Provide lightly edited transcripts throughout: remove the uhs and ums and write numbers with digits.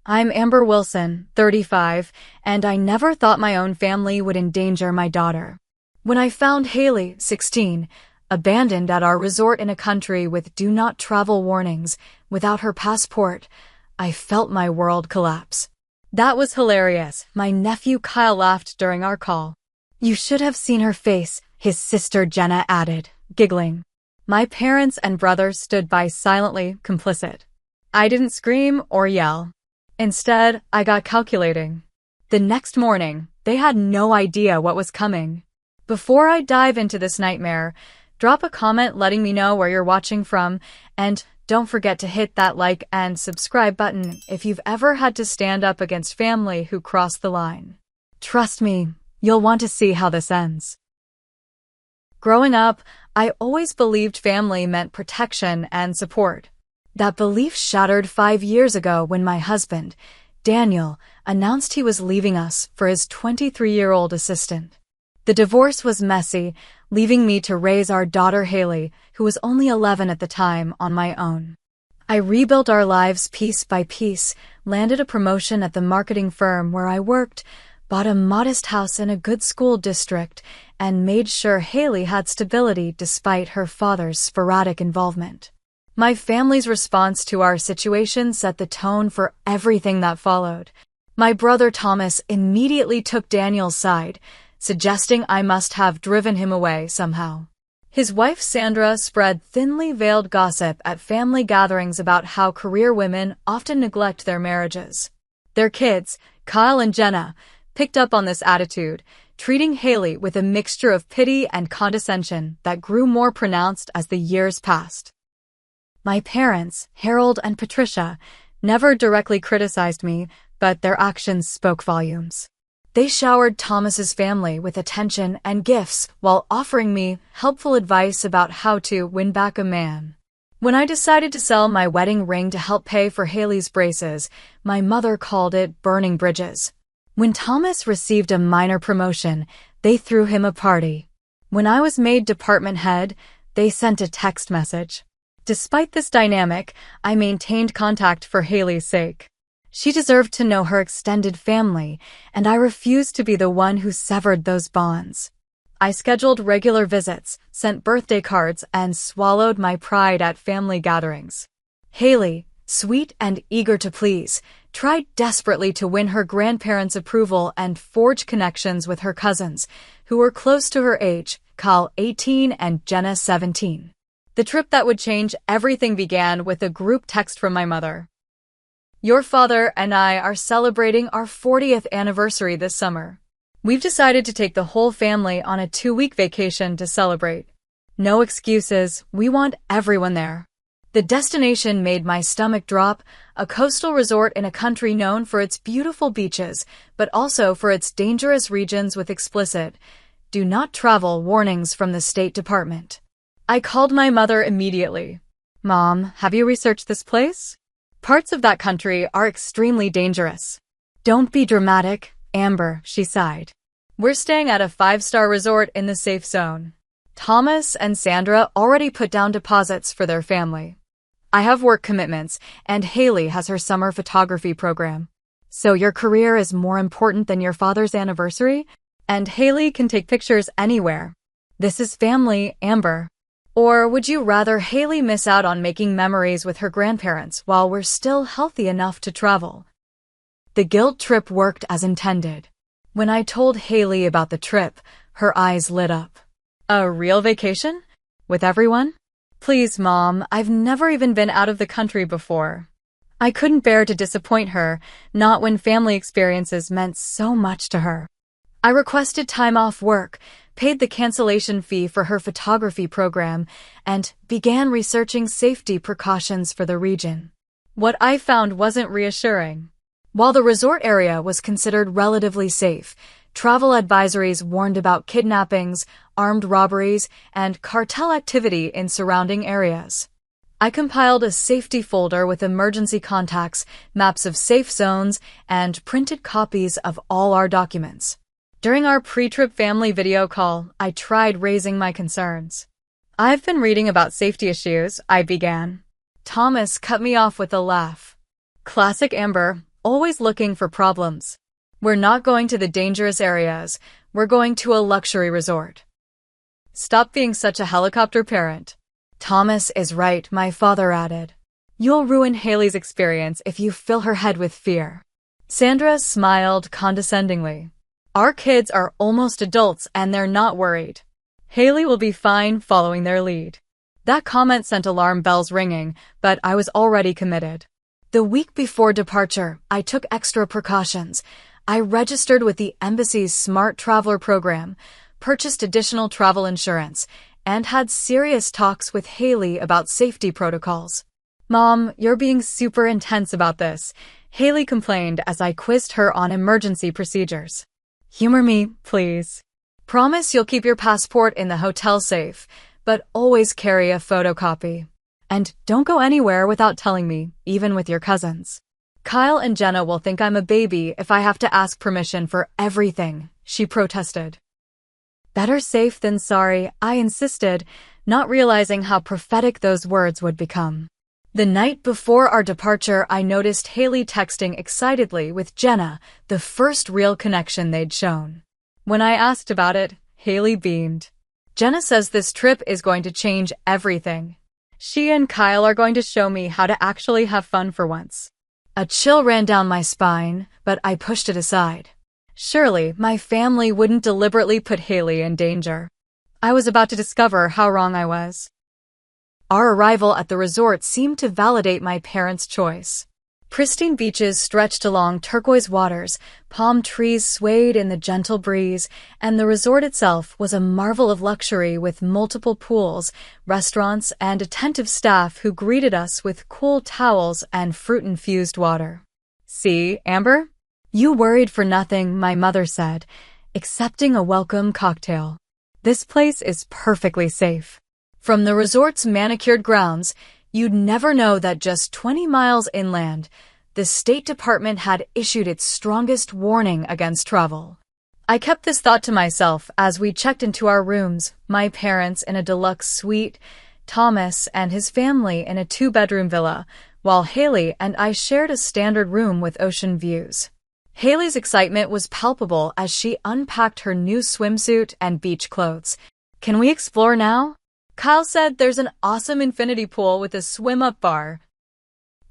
I'm Amber Wilson, 35, and I never thought my own family would endanger my daughter. When I found Haley, 16, abandoned at our resort in a country with do not travel warnings without her passport, I felt my world collapse. That was hilarious. My nephew Kyle laughed during our call. You should have seen her face, his sister Jenna added, giggling. My parents and brother stood by silently complicit. I didn't scream or yell. Instead, I got calculating. The next morning, they had no idea what was coming. Before I dive into this nightmare, drop a comment letting me know where you're watching from, and don't forget to hit that like and subscribe button if you've ever had to stand up against family who crossed the line. Trust me, you'll want to see how this ends. Growing up, I always believed family meant protection and support. That belief shattered 5 years ago when my husband, Daniel, announced he was leaving us for his 23-year-old assistant. The divorce was messy, leaving me to raise our daughter Haley, who was only 11 at the time, on my own. I rebuilt our lives piece by piece, landed a promotion at the marketing firm where I worked, bought a modest house in a good school district, and made sure Haley had stability despite her father's sporadic involvement. My family's response to our situation set the tone for everything that followed. My brother Thomas immediately took Daniel's side, suggesting I must have driven him away somehow. His wife Sandra spread thinly veiled gossip at family gatherings about how career women often neglect their marriages. Their kids, Kyle and Jenna, picked up on this attitude, treating Haley with a mixture of pity and condescension that grew more pronounced as the years passed. My parents, Harold and Patricia, never directly criticized me, but their actions spoke volumes. They showered Thomas's family with attention and gifts while offering me helpful advice about how to win back a man. When I decided to sell my wedding ring to help pay for Haley's braces, my mother called it burning bridges. When Thomas received a minor promotion, they threw him a party. When I was made department head, they sent a text message. Despite this dynamic, I maintained contact for Haley's sake. She deserved to know her extended family, and I refused to be the one who severed those bonds. I scheduled regular visits, sent birthday cards, and swallowed my pride at family gatherings. Haley, sweet and eager to please, tried desperately to win her grandparents' approval and forge connections with her cousins, who were close to her age, Kyle 18 and Jenna 17. The trip that would change everything began with a group text from my mother. Your father and I are celebrating our 40th anniversary this summer. We've decided to take the whole family on a 2-week vacation to celebrate. No excuses, we want everyone there. The destination made my stomach drop, a coastal resort in a country known for its beautiful beaches, but also for its dangerous regions with explicit, do not travel warnings from the State Department. I called my mother immediately. Mom, have you researched this place? Parts of that country are extremely dangerous. Don't be dramatic, Amber, she sighed. We're staying at a 5-star resort in the safe zone. Thomas and Sandra already put down deposits for their family. I have work commitments, and Haley has her summer photography program. So your career is more important than your father's anniversary? And Haley can take pictures anywhere. This is family, Amber. Or would you rather Haley miss out on making memories with her grandparents while we're still healthy enough to travel? The guilt trip worked as intended. When I told Haley about the trip, her eyes lit up. A real vacation? With everyone? Please, Mom, I've never even been out of the country before. I couldn't bear to disappoint her, not when family experiences meant so much to her. I requested time off work, paid the cancellation fee for her photography program, and began researching safety precautions for the region. What I found wasn't reassuring. While the resort area was considered relatively safe, travel advisories warned about kidnappings, armed robberies, and cartel activity in surrounding areas. I compiled a safety folder with emergency contacts, maps of safe zones, and printed copies of all our documents. During our pre-trip family video call, I tried raising my concerns. I've been reading about safety issues, I began. Thomas cut me off with a laugh. Classic Amber, always looking for problems. We're not going to the dangerous areas. We're going to a luxury resort. Stop being such a helicopter parent. Thomas is right, my father added. You'll ruin Haley's experience if you fill her head with fear. Sandra smiled condescendingly. Our kids are almost adults and they're not worried. Haley will be fine following their lead. That comment sent alarm bells ringing, but I was already committed. The week before departure, I took extra precautions. I registered with the embassy's Smart Traveler program, purchased additional travel insurance, and had serious talks with Haley about safety protocols. Mom, you're being super intense about this, Haley complained as I quizzed her on emergency procedures. Humor me, please. Promise you'll keep your passport in the hotel safe, but always carry a photocopy. And don't go anywhere without telling me, even with your cousins. Kyle and Jenna will think I'm a baby if I have to ask permission for everything, she protested. Better safe than sorry, I insisted, not realizing how prophetic those words would become. The night before our departure, I noticed Haley texting excitedly with Jenna, the first real connection they'd shown. When I asked about it, Haley beamed. Jenna says this trip is going to change everything. She and Kyle are going to show me how to actually have fun for once. A chill ran down my spine, but I pushed it aside. Surely, my family wouldn't deliberately put Haley in danger. I was about to discover how wrong I was. Our arrival at the resort seemed to validate my parents' choice. Pristine beaches stretched along turquoise waters, palm trees swayed in the gentle breeze, and the resort itself was a marvel of luxury with multiple pools, restaurants, and attentive staff who greeted us with cool towels and fruit-infused water. See, Amber? You worried for nothing, my mother said, accepting a welcome cocktail. This place is perfectly safe. From the resort's manicured grounds, you'd never know that just 20 miles inland, the State Department had issued its strongest warning against travel. I kept this thought to myself as we checked into our rooms, my parents in a deluxe suite, Thomas and his family in a 2-bedroom villa, while Haley and I shared a standard room with ocean views. Haley's excitement was palpable as she unpacked her new swimsuit and beach clothes. Can we explore now? Kyle said there's an awesome infinity pool with a swim-up bar.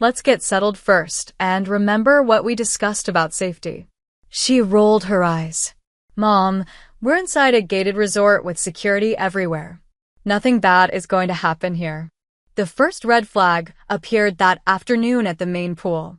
Let's get settled first and remember what we discussed about safety. She rolled her eyes. Mom, we're inside a gated resort with security everywhere. Nothing bad is going to happen here. The first red flag appeared that afternoon at the main pool.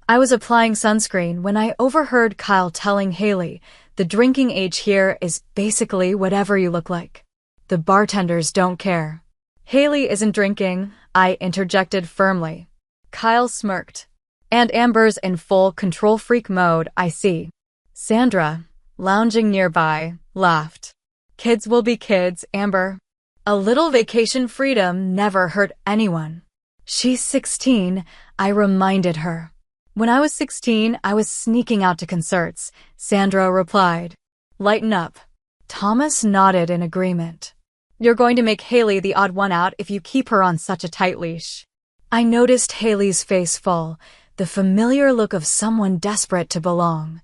I was applying sunscreen when I overheard Kyle telling Haley, the drinking age here is basically whatever you look like. The bartenders don't care. Haley isn't drinking, I interjected firmly. Kyle smirked. And Amber's in full control freak mode, I see. Sandra, lounging nearby, laughed. Kids will be kids, Amber. A little vacation freedom never hurt anyone. She's 16, I reminded her. When I was 16, I was sneaking out to concerts, Sandra replied. Lighten up. Thomas nodded in agreement. You're going to make Haley the odd one out if you keep her on such a tight leash. I noticed Haley's face fall, the familiar look of someone desperate to belong.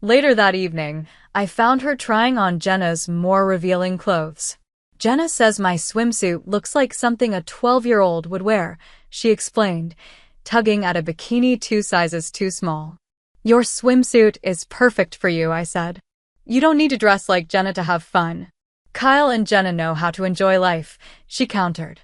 Later that evening, I found her trying on Jenna's more revealing clothes. Jenna says my swimsuit looks like something a 12-year-old would wear, she explained, tugging at a bikini 2 sizes too small. Your swimsuit is perfect for you, I said. You don't need to dress like Jenna to have fun. Kyle and Jenna know how to enjoy life, she countered.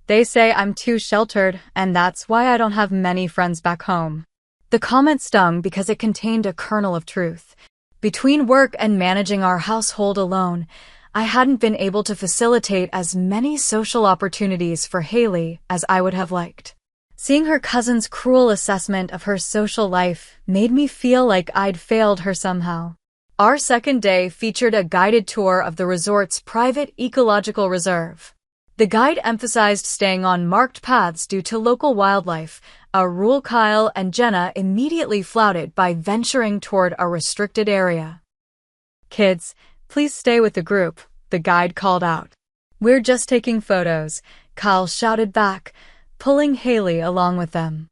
They say I'm too sheltered, and that's why I don't have many friends back home. The comment stung because it contained a kernel of truth. Between work and managing our household alone, I hadn't been able to facilitate as many social opportunities for Haley as I would have liked. Seeing her cousin's cruel assessment of her social life made me feel like I'd failed her somehow. Our second day featured a guided tour of the resort's private ecological reserve. The guide emphasized staying on marked paths due to local wildlife, a rule Kyle and Jenna immediately flouted by venturing toward a restricted area. Kids, please stay with the group, the guide called out. We're just taking photos, Kyle shouted back, pulling Haley along with them.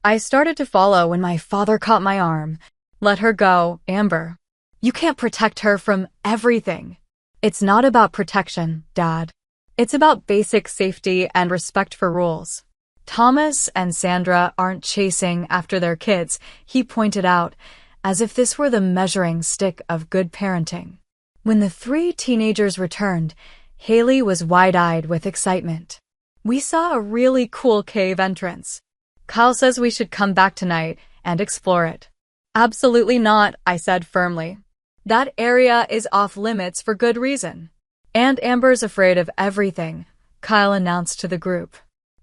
I started to follow when my father caught my arm. Let her go, Amber. You can't protect her from everything. It's not about protection, Dad. It's about basic safety and respect for rules. Thomas and Sandra aren't chasing after their kids, he pointed out, as if this were the measuring stick of good parenting. When the three teenagers returned, Haley was wide-eyed with excitement. We saw a really cool cave entrance. Kyle says we should come back tonight and explore it. Absolutely not, I said firmly. That area is off limits for good reason. And Amber's afraid of everything, Kyle announced to the group.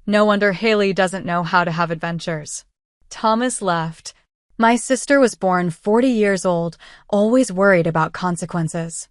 No wonder Haley doesn't know how to have adventures. Thomas laughed. My sister was born 40 years old, always worried about consequences.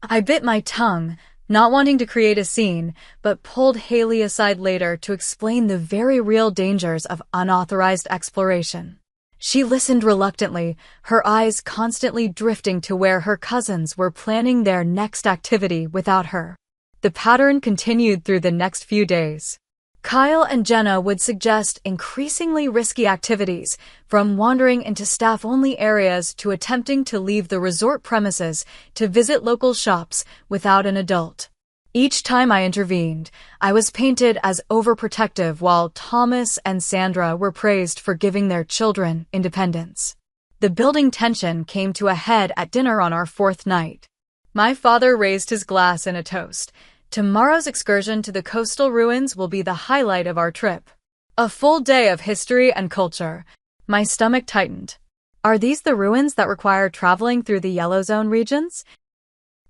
I bit my tongue, not wanting to create a scene, but pulled Haley aside later to explain the very real dangers of unauthorized exploration. She listened reluctantly, her eyes constantly drifting to where her cousins were planning their next activity without her. The pattern continued through the next few days. Kyle and Jenna would suggest increasingly risky activities, from wandering into staff-only areas to attempting to leave the resort premises to visit local shops without an adult. Each time I intervened, I was painted as overprotective while Thomas and Sandra were praised for giving their children independence. The building tension came to a head at dinner on our fourth night. My father raised his glass in a toast. Tomorrow's excursion to the coastal ruins will be the highlight of our trip. A full day of history and culture. My stomach tightened. Are these the ruins that require traveling through the yellow zone regions?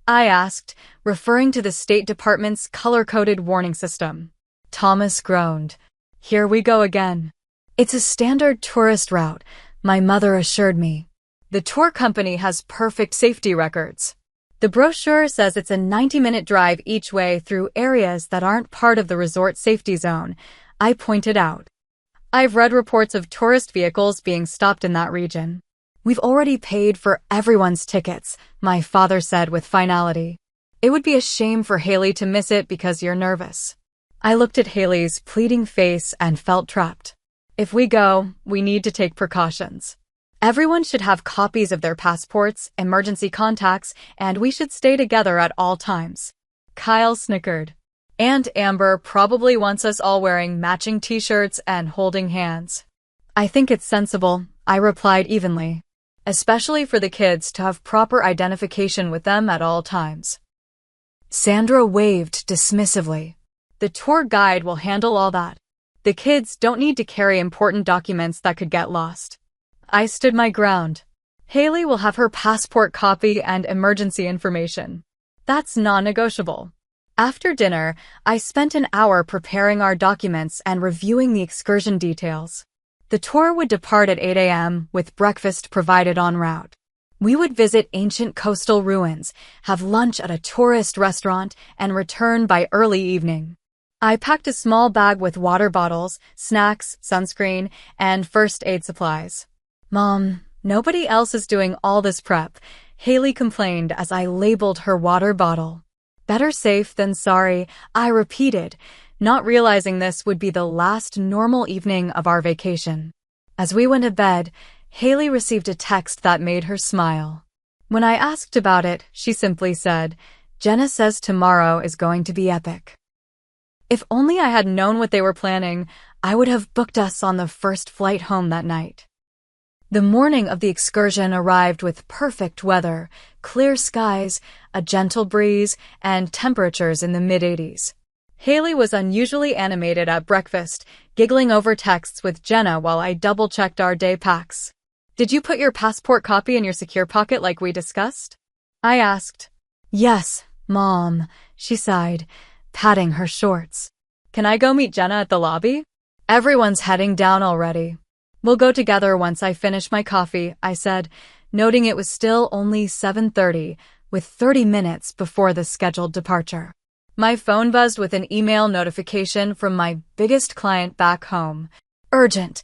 I asked, referring to the State Department's color-coded warning system. Thomas groaned. Here we go again. It's a standard tourist route, my mother assured me. The tour company has perfect safety records. The brochure says it's a 90-minute drive each way through areas that aren't part of the resort safety zone, I pointed out. I've read reports of tourist vehicles being stopped in that region. We've already paid for everyone's tickets, my father said with finality. It would be a shame for Haley to miss it because you're nervous. I looked at Haley's pleading face and felt trapped. If we go, we need to take precautions. Everyone should have copies of their passports, emergency contacts, and we should stay together at all times. Kyle snickered. And Amber probably wants us all wearing matching t-shirts and holding hands. I think it's sensible, I replied evenly. Especially for the kids to have proper identification with them at all times. Sandra waved dismissively. The tour guide will handle all that. The kids don't need to carry important documents that could get lost. I stood my ground. Haley will have her passport copy and emergency information. That's non-negotiable. After dinner, I spent an hour preparing our documents and reviewing the excursion details. The tour would depart at 8 a.m. with breakfast provided en route. We would visit ancient coastal ruins, have lunch at a tourist restaurant, and return by early evening. I packed a small bag with water bottles, snacks, sunscreen, and first aid supplies. Mom, nobody else is doing all this prep, Haley complained as I labeled her water bottle. Better safe than sorry, I repeated, not realizing this would be the last normal evening of our vacation. As we went to bed, Haley received a text that made her smile. When I asked about it, she simply said, Jenna says tomorrow is going to be epic. If only I had known what they were planning, I would have booked us on the first flight home that night. The morning of the excursion arrived with perfect weather, clear skies, a gentle breeze, and temperatures in the mid-80s. Haley was unusually animated at breakfast, giggling over texts with Jenna while I double-checked our day packs. Did you put your passport copy in your secure pocket like we discussed? I asked. Yes, Mom, she sighed, patting her shorts. Can I go meet Jenna at the lobby? Everyone's heading down already. We'll go together once I finish my coffee, I said, noting it was still only 7:30, with 30 minutes before the scheduled departure. My phone buzzed with an email notification from my biggest client back home. Urgent.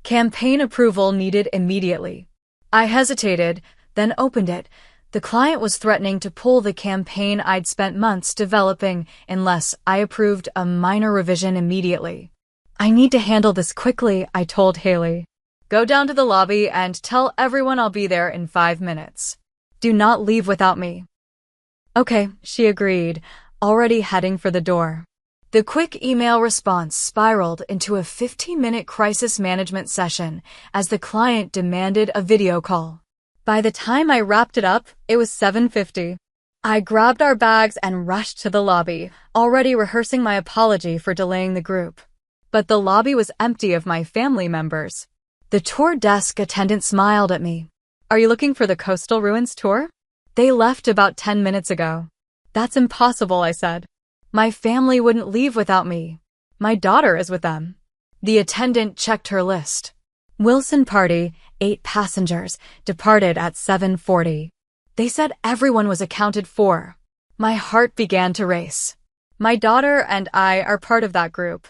Campaign approval needed immediately. I hesitated, then opened it. The client was threatening to pull the campaign I'd spent months developing unless I approved a minor revision immediately. I need to handle this quickly, I told Haley. Go down to the lobby and tell everyone I'll be there in 5 minutes. Do not leave without me. Okay, she agreed, already heading for the door. The quick email response spiraled into a 15-minute crisis management session as the client demanded a video call. By the time I wrapped it up, it was 7:50. I grabbed our bags and rushed to the lobby, already rehearsing my apology for delaying the group. But the lobby was empty of my family members. The tour desk attendant smiled at me. Are you looking for the Coastal Ruins tour? They left about 10 minutes ago. That's impossible, I said. My family wouldn't leave without me. My daughter is with them. The attendant checked her list. Wilson party, 8 passengers, departed at 7:40. They said everyone was accounted for. My heart began to race. My daughter and I are part of that group.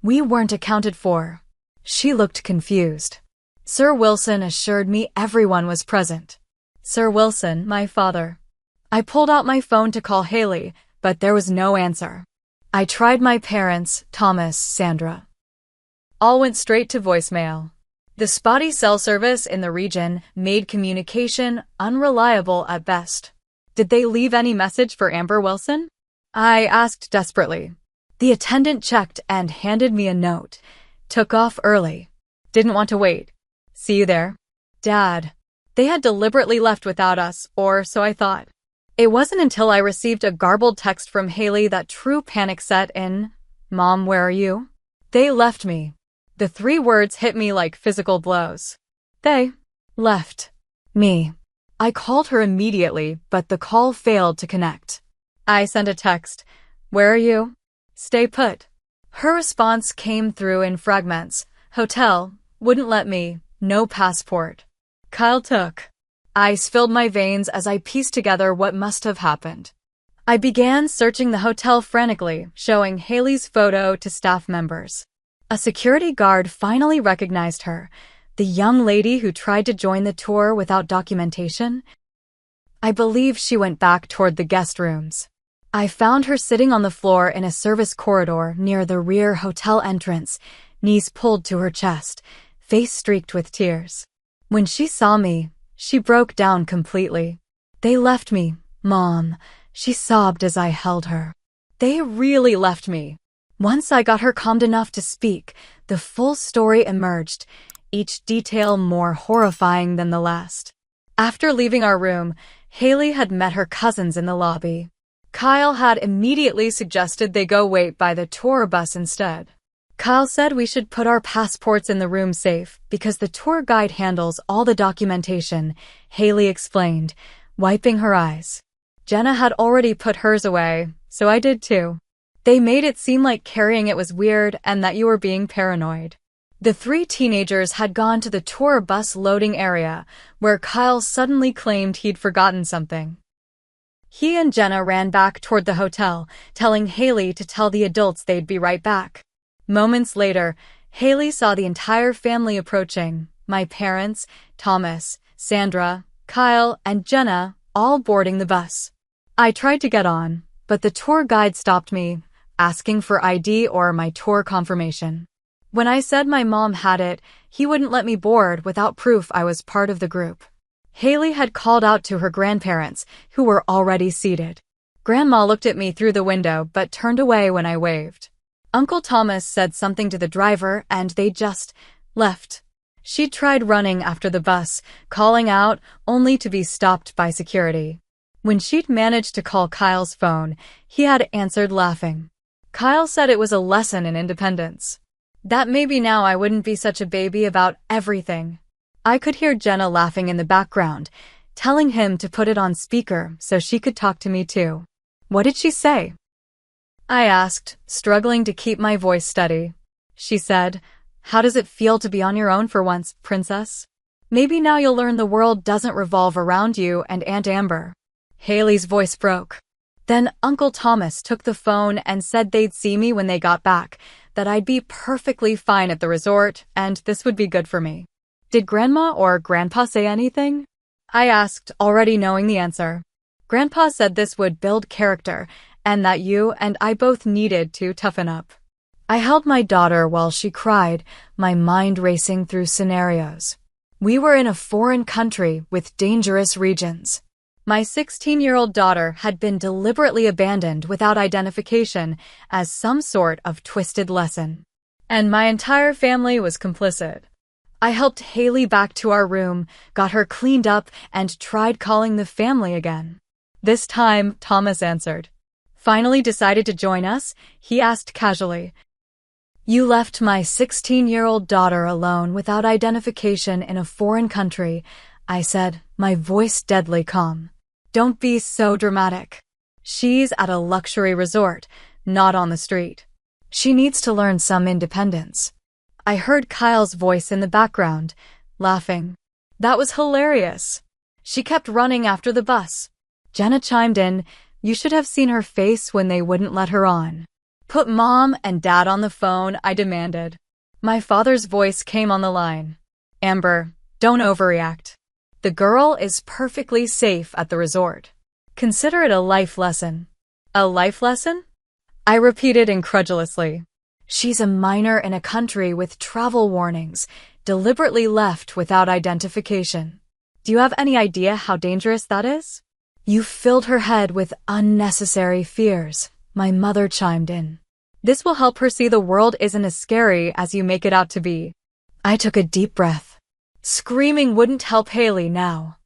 We weren't accounted for. She looked confused. Sir Wilson assured me everyone was present. Sir Wilson, my father. I pulled out my phone to call Haley, but there was no answer. I tried my parents, Thomas, Sandra. All went straight to voicemail. The spotty cell service in the region made communication unreliable at best. Did they leave any message for Amber Wilson? I asked desperately. The attendant checked and handed me a note. Took off early. Didn't want to wait. See you there. Dad. They had deliberately left without us, or so I thought. It wasn't until I received a garbled text from Haley that true panic set in. Mom, where are you? They left me. The 3 words hit me like physical blows. They left me. I called her immediately, but the call failed to connect. I sent a text. Where are you? Stay put. Her response came through in fragments. Hotel, wouldn't let me, no passport. Kyle took. Ice filled my veins as I pieced together what must have happened. I began searching the hotel frantically, showing Haley's photo to staff members. A security guard finally recognized her, the young lady who tried to join the tour without documentation. I believe she went back toward the guest rooms. I found her sitting on the floor in a service corridor near the rear hotel entrance, knees pulled to her chest, face streaked with tears. When she saw me, she broke down completely. They left me, Mom, she sobbed as I held her. They really left me. Once I got her calmed enough to speak, the full story emerged, each detail more horrifying than the last. After leaving our room, Haley had met her cousins in the lobby. Kyle had immediately suggested they go wait by the tour bus instead. Kyle said we should put our passports in the room safe because the tour guide handles all the documentation, Haley explained, wiping her eyes. Jenna had already put hers away, so I did too. They made it seem like carrying it was weird and that you were being paranoid. The 3 teenagers had gone to the tour bus loading area, where Kyle suddenly claimed he'd forgotten something. He and Jenna ran back toward the hotel, telling Haley to tell the adults they'd be right back. Moments later, Haley saw the entire family approaching, my parents, Thomas, Sandra, Kyle, and Jenna, all boarding the bus. I tried to get on, but the tour guide stopped me, asking for ID or my tour confirmation. When I said my mom had it, he wouldn't let me board without proof I was part of the group. Haley had called out to her grandparents, who were already seated. Grandma looked at me through the window but turned away when I waved. Uncle Thomas said something to the driver and they just left. She tried running after the bus, calling out, only to be stopped by security. When she'd managed to call Kyle's phone, he had answered laughing. Kyle said it was a lesson in independence. That maybe now I wouldn't be such a baby about everything. I could hear Jenna laughing in the background, telling him to put it on speaker so she could talk to me too. What did she say? I asked, struggling to keep my voice steady. She said, "How does it feel to be on your own for once, princess? Maybe now you'll learn the world doesn't revolve around you and Aunt Amber." Haley's voice broke. Then Uncle Thomas took the phone and said they'd see me when they got back, that I'd be perfectly fine at the resort, and this would be good for me. Did Grandma or Grandpa say anything? I asked, already knowing the answer. Grandpa said this would build character, and that you and I both needed to toughen up. I held my daughter while she cried, my mind racing through scenarios. We were in a foreign country with dangerous regions. My 16-year-old daughter had been deliberately abandoned without identification as some sort of twisted lesson. And my entire family was complicit. I helped Haley back to our room, got her cleaned up, and tried calling the family again. This time, Thomas answered. Finally decided to join us, he asked casually. You left my 16-year-old daughter alone without identification in a foreign country, I said, my voice deadly calm. Don't be so dramatic. She's at a luxury resort, not on the street. She needs to learn some independence. I heard Kyle's voice in the background, laughing. That was hilarious. She kept running after the bus. Jenna chimed in, you should have seen her face when they wouldn't let her on. Put Mom and Dad on the phone, I demanded. My father's voice came on the line. Amber, don't overreact. The girl is perfectly safe at the resort. Consider it a life lesson. A life lesson? I repeated incredulously. She's a minor in a country with travel warnings, deliberately left without identification. Do you have any idea how dangerous that is? You filled her head with unnecessary fears, my mother chimed in. This will help her see the world isn't as scary as you make it out to be. I took a deep breath. Screaming wouldn't help Haley now.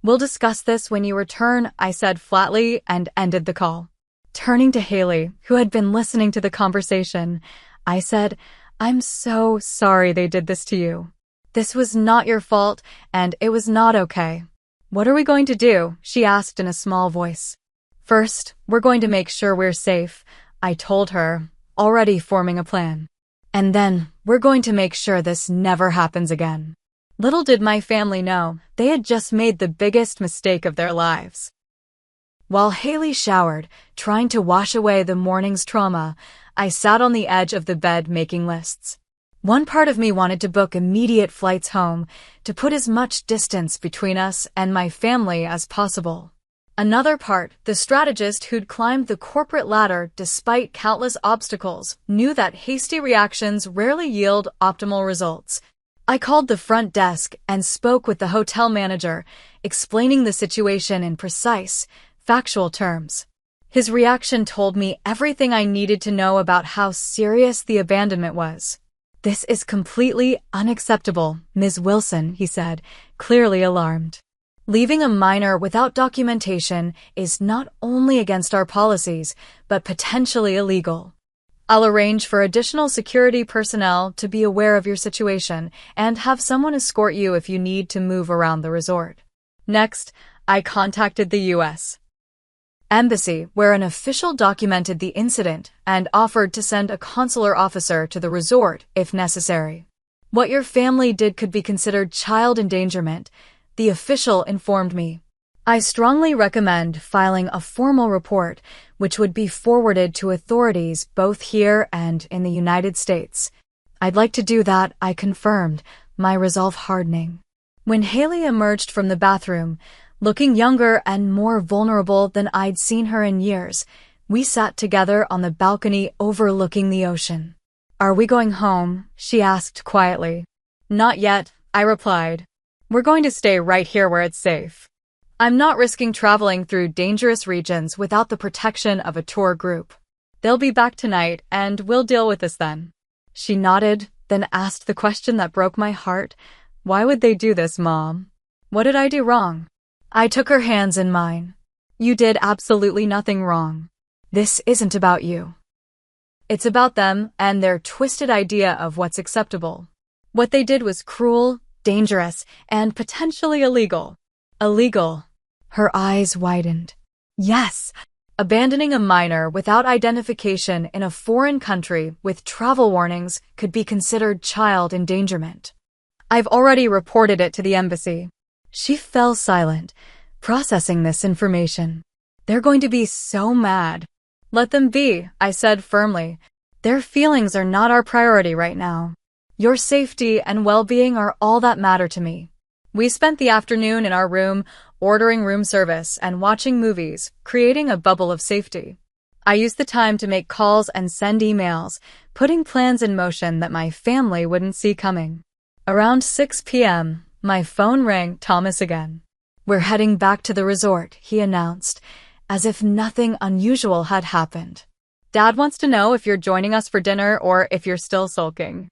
We'll discuss this when you return, I said flatly and ended the call. Turning to Haley, who had been listening to the conversation, I said, I'm so sorry they did this to you. This was not your fault, and it was not okay. What are we going to do? She asked in a small voice. First, we're going to make sure we're safe, I told her, already forming a plan. And then, we're going to make sure this never happens again. Little did my family know, they had just made the biggest mistake of their lives. While Haley showered, trying to wash away the morning's trauma, I sat on the edge of the bed making lists. One part of me wanted to book immediate flights home, to put as much distance between us and my family as possible. Another part, the strategist who'd climbed the corporate ladder despite countless obstacles, knew that hasty reactions rarely yield optimal results. I called the front desk and spoke with the hotel manager, explaining the situation in precise, factual terms. His reaction told me everything I needed to know about how serious the abandonment was. This is completely unacceptable, Ms. Wilson, he said, clearly alarmed. Leaving a minor without documentation is not only against our policies, but potentially illegal. I'll arrange for additional security personnel to be aware of your situation and have someone escort you if you need to move around the resort. Next, I contacted the U.S. Embassy, where an official documented the incident and offered to send a consular officer to the resort if necessary. What your family did could be considered child endangerment, the official informed me. I strongly recommend filing a formal report, which would be forwarded to authorities both here and in the United States. I'd like to do that, I confirmed, my resolve hardening. When Haley emerged from the bathroom, looking younger and more vulnerable than I'd seen her in years, we sat together on the balcony overlooking the ocean. Are we going home? She asked quietly. Not yet, I replied. We're going to stay right here where it's safe. I'm not risking traveling through dangerous regions without the protection of a tour group. They'll be back tonight, and we'll deal with this then. She nodded, then asked the question that broke my heart. Why would they do this, Mom? What did I do wrong? I took her hands in mine. You did absolutely nothing wrong. This isn't about you. It's about them and their twisted idea of what's acceptable. What they did was cruel, dangerous, and potentially illegal. Illegal. Her eyes widened. Yes, abandoning a minor without identification in a foreign country with travel warnings could be considered child endangerment. I've already reported it to the embassy. She fell silent, processing this information. They're going to be so mad. Let them be, I said firmly. Their feelings are not our priority right now. Your safety and well-being are all that matter to me. We spent the afternoon in our room, ordering room service and watching movies, creating a bubble of safety. I used the time to make calls and send emails, putting plans in motion that my family wouldn't see coming. Around 6 p.m., my phone rang. Thomas again. "We're heading back to the resort," he announced, as if nothing unusual had happened. "Dad wants to know if you're joining us for dinner or if you're still sulking."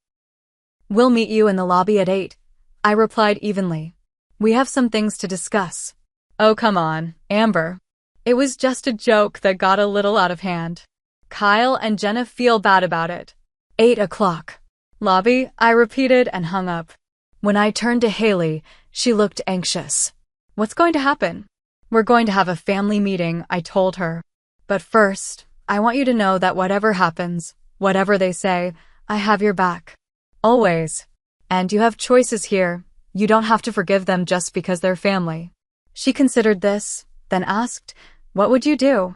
"We'll meet you in the lobby at 8, I replied evenly. "We have some things to discuss." "Oh, come on, Amber. It was just a joke that got a little out of hand. Kyle and Jenna feel bad about it." 8 o'clock. "Lobby," I repeated and hung up. When I turned to Haley, she looked anxious. "What's going to happen?" "We're going to have a family meeting," I told her. "But first, I want you to know that whatever happens, whatever they say, I have your back. Always. And you have choices here. You don't have to forgive them just because they're family." She considered this, then asked, "What would you do?"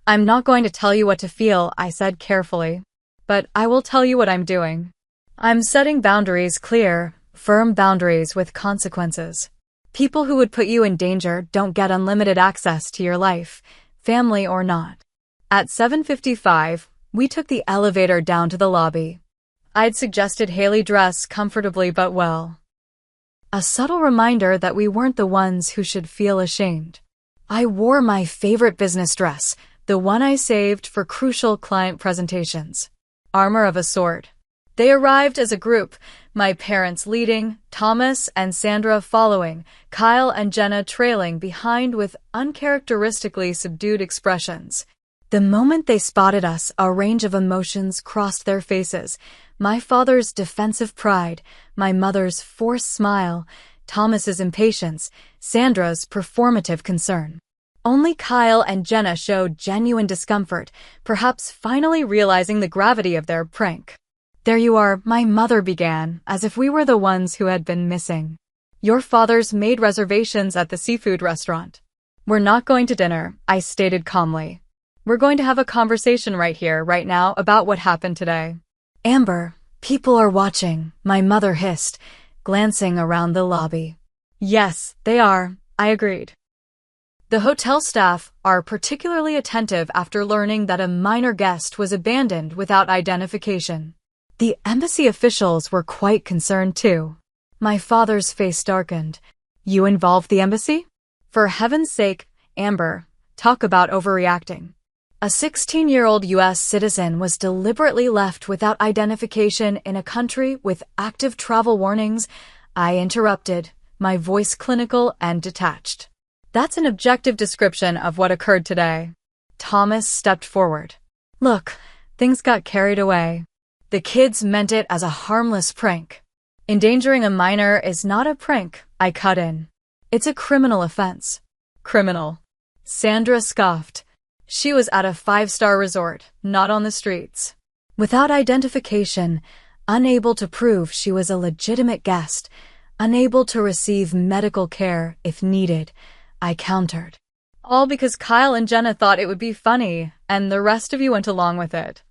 "I'm not going to tell you what to feel," I said carefully. "But I will tell you what I'm doing. I'm setting boundaries, clear, firm boundaries with consequences. People who would put you in danger don't get unlimited access to your life, family or not." At 7:55, we took the elevator down to the lobby. I'd suggested Haley dress comfortably but well. A subtle reminder that we weren't the ones who should feel ashamed. I wore my favorite business dress, the one I saved for crucial client presentations. Armor of a sort. They arrived as a group, my parents leading, Thomas and Sandra following, Kyle and Jenna trailing behind with uncharacteristically subdued expressions. The moment they spotted us, a range of emotions crossed their faces. My father's defensive pride, my mother's forced smile, Thomas's impatience, Sandra's performative concern. Only Kyle and Jenna showed genuine discomfort, perhaps finally realizing the gravity of their prank. "There you are," my mother began, as if we were the ones who had been missing. "Your father's made reservations at the seafood restaurant." "We're not going to dinner," I stated calmly. "We're going to have a conversation right here, right now, about what happened today." "Amber, people are watching," my mother hissed, glancing around the lobby. "Yes, they are," I agreed. "The hotel staff are particularly attentive after learning that a minor guest was abandoned without identification. The embassy officials were quite concerned too." My father's face darkened. "You involved the embassy?" "For heaven's sake, Amber, talk about overreacting. A 16-year-old U.S. citizen was deliberately left without identification in a country with active travel warnings," I interrupted, my voice clinical and detached. "That's an objective description of what occurred today." Thomas stepped forward. "Look, things got carried away. The kids meant it as a harmless prank." "Endangering a minor is not a prank," I cut in. "It's a criminal offense." "Criminal?" Sandra scoffed. "She was at a 5-star resort, not on the streets." Without identification, unable to prove she was a legitimate guest, unable to receive medical care if needed, I countered. "All because Kyle and Jenna thought it would be funny, and the rest of you went along with it."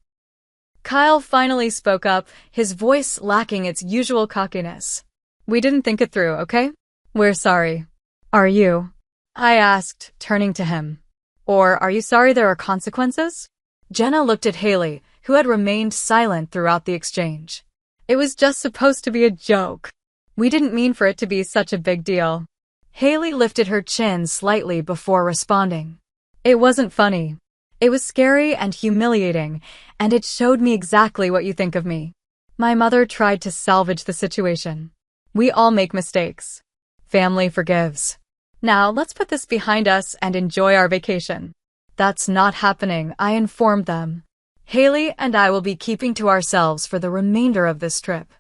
Kyle finally spoke up, his voice lacking its usual cockiness. "We didn't think it through, okay? We're sorry." "Are you?" I asked, turning to him. "Or are you sorry there are consequences?" Jenna looked at Haley, who had remained silent throughout the exchange. "It was just supposed to be a joke. We didn't mean for it to be such a big deal." Haley lifted her chin slightly before responding. "It wasn't funny. It was scary and humiliating, and it showed me exactly what you think of me." My mother tried to salvage the situation. "We all make mistakes. Family forgives. Now let's put this behind us and enjoy our vacation." "That's not happening," I informed them. "Haley and I will be keeping to ourselves for the remainder of this trip.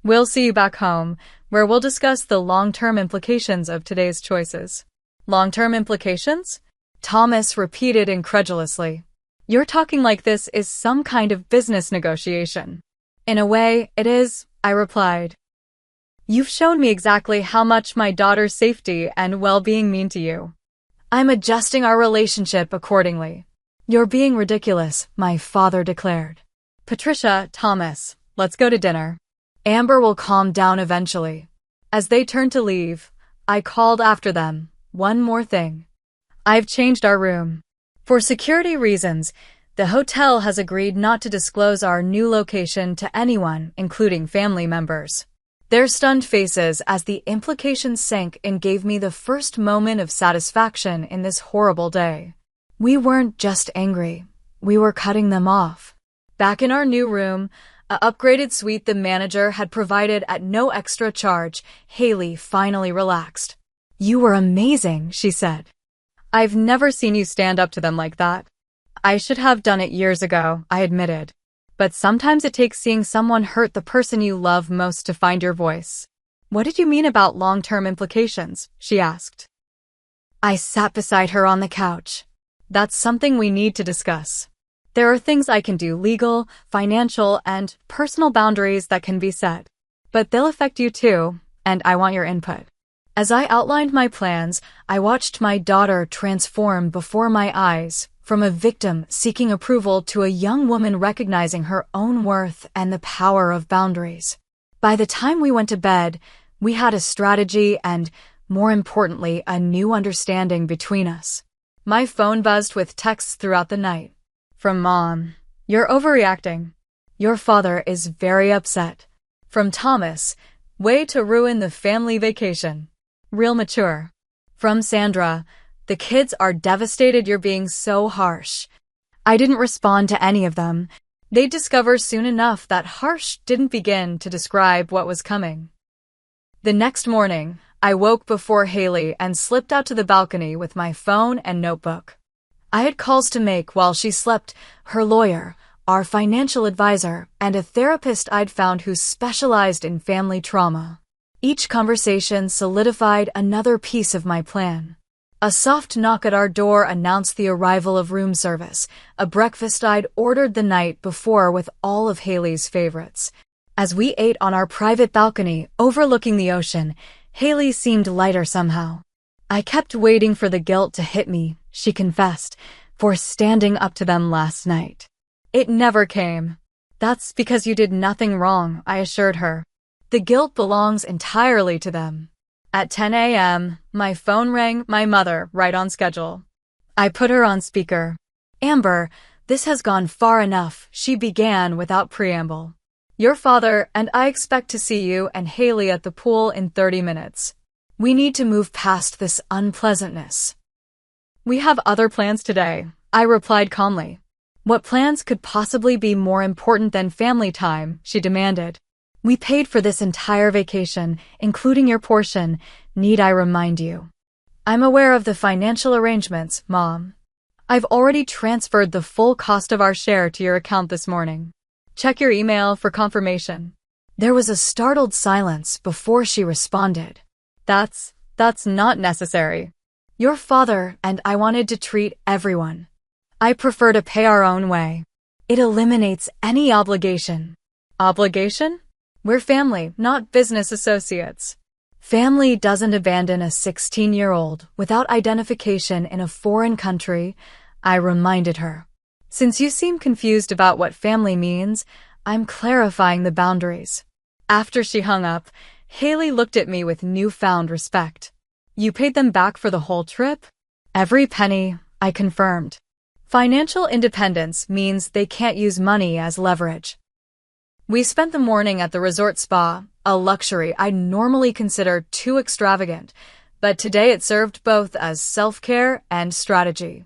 We'll see you back home, where we'll discuss the long-term implications of today's choices." "Long-term implications?" Thomas repeated incredulously. "You're talking like this is some kind of business negotiation." "In a way, it is," I replied. "You've shown me exactly how much my daughter's safety and well-being mean to you. I'm adjusting our relationship accordingly." "You're being ridiculous," my father declared. "Patricia, Thomas, let's go to dinner. Amber will calm down eventually." As they turned to leave, I called after them, "One more thing. I've changed our room. For security reasons, The hotel has agreed not to disclose our new location to anyone, including family members. Their stunned faces as the implications sank in gave me the first moment of satisfaction in this horrible day. We weren't just angry. We were cutting them off. Back in our new room, an upgraded suite the manager had provided at no extra charge, Haley finally relaxed. "You were amazing," she said. "I've never seen you stand up to them like that." "I should have done it years ago," I admitted. "But sometimes it takes seeing someone hurt the person you love most to find your voice." "What did you mean about long-term implications?" she asked. I sat beside her on the couch. "That's something we need to discuss. There are things I can do, legal, financial, and personal boundaries that can be set. But they'll affect you too, and I want your input." As I outlined my plans, I watched my daughter transform before my eyes, from a victim seeking approval to a young woman recognizing her own worth and the power of boundaries. By the time we went to bed, we had a strategy and, more importantly, a new understanding between us. My phone buzzed with texts throughout the night. From Mom, "You're overreacting." "Your father is very upset." From Thomas, "Way to ruin the family vacation." Real mature. From Sandra, "The kids are devastated you're being so harsh." I didn't respond to any of them. They'd discover soon enough that harsh didn't begin to describe what was coming. The next morning, I woke before Haley and slipped out to the balcony with my phone and notebook. I had calls to make while she slept, her lawyer, our financial advisor, and a therapist I'd found who specialized in family trauma. Each conversation solidified another piece of my plan. A soft knock at our door announced the arrival of room service, a breakfast I'd ordered the night before with all of Haley's favorites. As we ate on our private balcony overlooking the ocean, Haley seemed lighter somehow. "I kept waiting for the guilt to hit me," she confessed, "for standing up to them last night. It never came." "That's because you did nothing wrong," I assured her. "The guilt belongs entirely to them." At 10 a.m., my phone rang, my mother, right on schedule. I put her on speaker. "Amber, this has gone far enough," she began without preamble. "Your father and I expect to see you and Haley at the pool in 30 minutes. We need to move past this unpleasantness." "We have other plans today," I replied calmly. "What plans could possibly be more important than family time?" she demanded. "We paid for this entire vacation, including your portion. Need I remind you?" "I'm aware of the financial arrangements, Mom. I've already transferred the full cost of our share to your account this morning. Check your email for confirmation." There was a startled silence before she responded. That's not necessary. Your father and I wanted to treat everyone. I prefer to pay our own way. It eliminates any obligation." "Obligation? We're family, not business associates." "Family doesn't abandon a 16-year-old without identification in a foreign country," I reminded her. "Since you seem confused about what family means, I'm clarifying the boundaries." After she hung up, Haley looked at me with newfound respect. "You paid them back for the whole trip?" "Every penny," I confirmed. "Financial independence means they can't use money as leverage." We spent the morning at the resort spa, a luxury I'd normally consider too extravagant, but today it served both as self-care and strategy.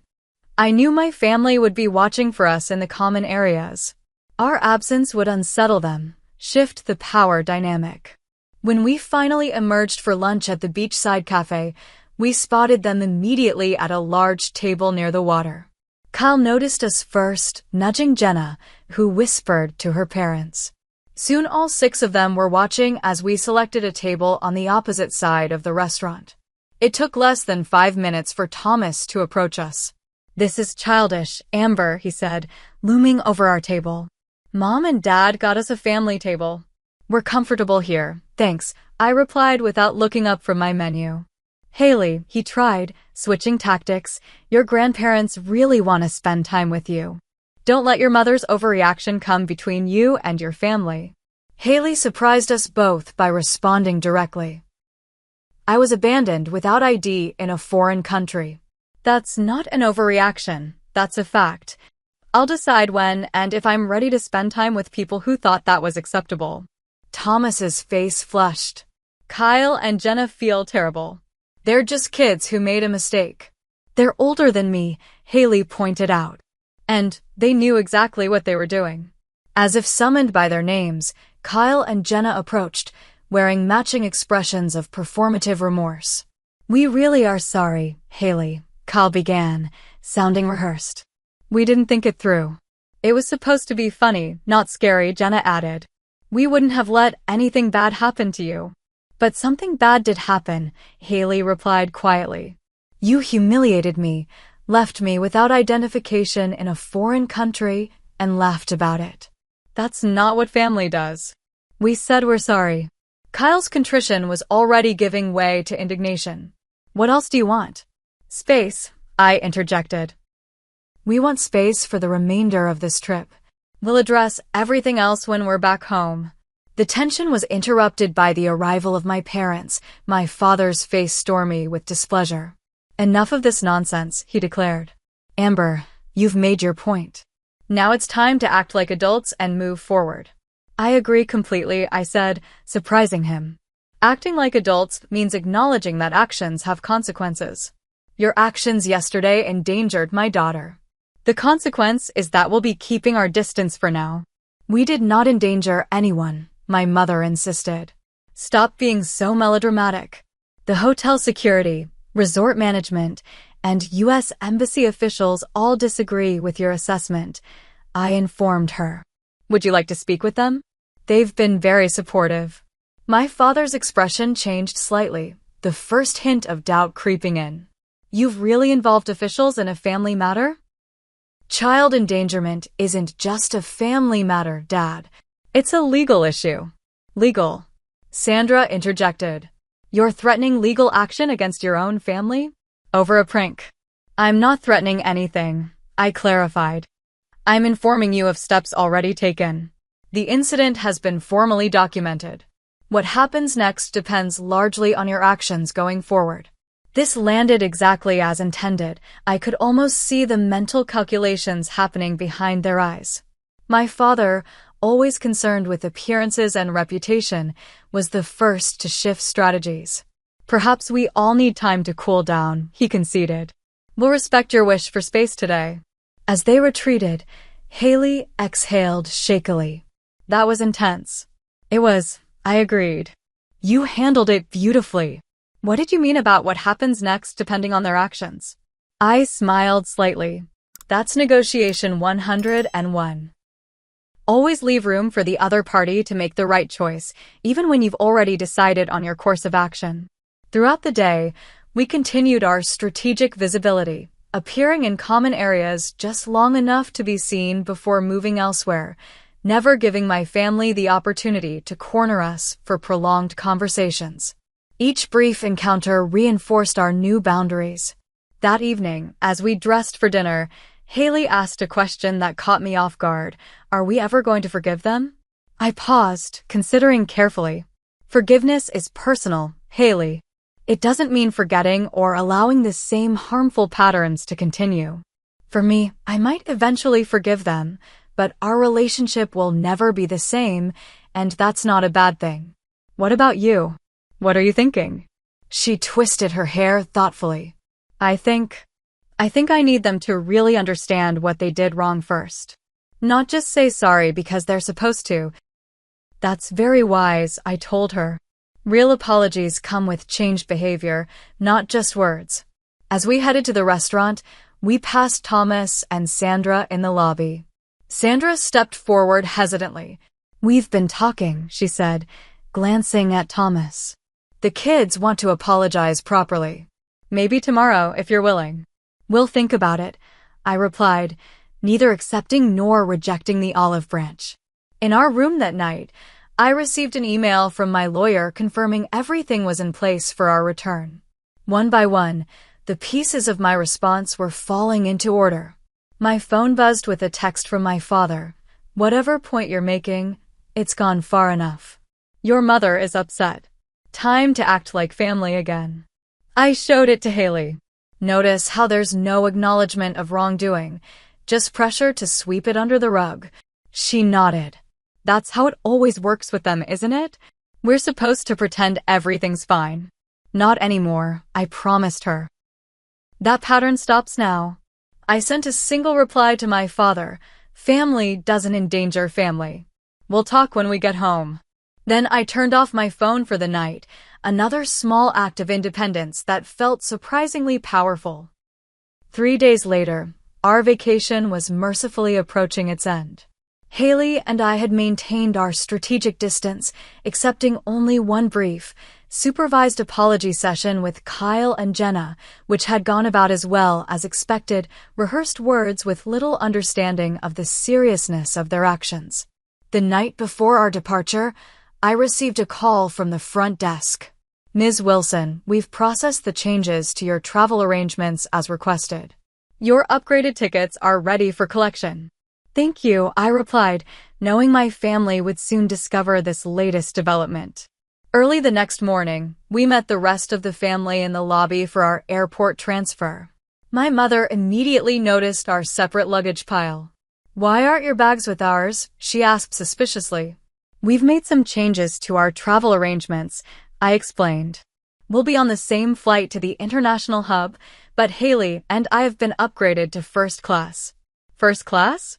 I knew my family would be watching for us in the common areas. Our absence would unsettle them, shift the power dynamic. When we finally emerged for lunch at the beachside cafe, we spotted them immediately at a large table near the water. Kyle noticed us first, nudging Jenna, who whispered to her parents. Soon all 6 of them were watching as we selected a table on the opposite side of the restaurant. It took less than 5 minutes for Thomas to approach us. "This is childish, Amber," he said, looming over our table. "Mom and Dad got us a family table." "We're comfortable here, thanks," I replied without looking up from my menu. "Haley," he tried, switching tactics, "your grandparents really want to spend time with you. Don't let your mother's overreaction come between you and your family." Haley surprised us both by responding directly. "I was abandoned without ID in a foreign country. That's not an overreaction, that's a fact. I'll decide when and if I'm ready to spend time with people who thought that was acceptable. Thomas's face flushed. Kyle and Jenna feel terrible. They're just kids who made a mistake. They're older than me, Haley pointed out. And they knew exactly what they were doing. As if summoned by their names, Kyle and Jenna approached, wearing matching expressions of performative remorse. We really are sorry, Haley, Kyle began, sounding rehearsed. We didn't think it through. It was supposed to be funny, not scary, Jenna added. We wouldn't have let anything bad happen to you. But something bad did happen, Haley replied quietly. You humiliated me, left me without identification in a foreign country, and laughed about it. That's not what family does. We said we're sorry. Kyle's contrition was already giving way to indignation. What else do you want? Space, I interjected. We want space for the remainder of this trip. We'll address everything else when we're back home. The tension was interrupted by the arrival of my parents, my father's face stormy with displeasure. Enough of this nonsense, he declared. Amber, you've made your point. Now it's time to act like adults and move forward. I agree completely, I said, surprising him. Acting like adults means acknowledging that actions have consequences. Your actions yesterday endangered my daughter. The consequence is that we'll be keeping our distance for now. We did not endanger anyone, my mother insisted. Stop being so melodramatic. The hotel security, resort management, and U.S. Embassy officials all disagree with your assessment, I informed her. Would you like to speak with them? They've been very supportive. My father's expression changed slightly, the first hint of doubt creeping in. You've really involved officials in a family matter? Child endangerment isn't just a family matter, Dad. It's a legal issue. Legal? Sandra interjected. You're threatening legal action against your own family? Over a prank. I'm not threatening anything, I clarified. I'm informing you of steps already taken. The incident has been formally documented. What happens next depends largely on your actions going forward. This landed exactly as intended. I could almost see the mental calculations happening behind their eyes. My father, always concerned with appearances and reputation, was the first to shift strategies. Perhaps we all need time to cool down, he conceded. We'll respect your wish for space today. As they retreated, Haley exhaled shakily. That was intense. It was, I agreed. You handled it beautifully. What did you mean about what happens next depending on their actions? I smiled slightly. That's negotiation 101. Always leave room for the other party to make the right choice, even when you've already decided on your course of action. Throughout the day, we continued our strategic visibility, appearing in common areas just long enough to be seen before moving elsewhere, never giving my family the opportunity to corner us for prolonged conversations. Each brief encounter reinforced our new boundaries. That evening, as we dressed for dinner, Haley asked a question that caught me off guard. Are we ever going to forgive them? I paused, considering carefully. Forgiveness is personal, Haley. It doesn't mean forgetting or allowing the same harmful patterns to continue. For me, I might eventually forgive them, but our relationship will never be the same, and that's not a bad thing. What about you? What are you thinking? She twisted her hair thoughtfully. I think I need them to really understand what they did wrong first. Not just say sorry because they're supposed to. That's very wise, I told her. Real apologies come with changed behavior, not just words. As we headed to the restaurant, we passed Thomas and Sandra in the lobby. Sandra stepped forward hesitantly. We've been talking, she said, glancing at Thomas. The kids want to apologize properly. Maybe tomorrow, if you're willing. We'll think about it, I replied, neither accepting nor rejecting the olive branch. In our room that night, I received an email from my lawyer confirming everything was in place for our return. One by one, the pieces of my response were falling into order. My phone buzzed with a text from my father. Whatever point you're making, it's gone far enough. Your mother is upset. Time to act like family again. I showed it to Haley. Notice how there's no acknowledgement of wrongdoing, Just pressure to sweep it under the rug. She nodded. That's how it always works with them, isn't it? We're supposed to pretend everything's fine. Not anymore, I promised her. That pattern stops now. I sent a single reply to my father. Family doesn't endanger family. We'll talk when we get home. Then I turned off my phone for the night, another small act of independence that felt surprisingly powerful. 3 days later, our vacation was mercifully approaching its end. Haley and I had maintained our strategic distance, accepting only one brief, supervised apology session with Kyle and Jenna, which had gone about as well as expected, rehearsed words with little understanding of the seriousness of their actions. The night before our departure, I received a call from the front desk. Ms. Wilson, we've processed the changes to your travel arrangements as requested. Your upgraded tickets are ready for collection. Thank you, I replied, knowing my family would soon discover this latest development. Early the next morning, we met the rest of the family in the lobby for our airport transfer. My mother immediately noticed our separate luggage pile. Why aren't your bags with ours? She asked suspiciously. We've made some changes to our travel arrangements, I explained. We'll be on the same flight to the international hub, but Haley and I have been upgraded to first class. First class?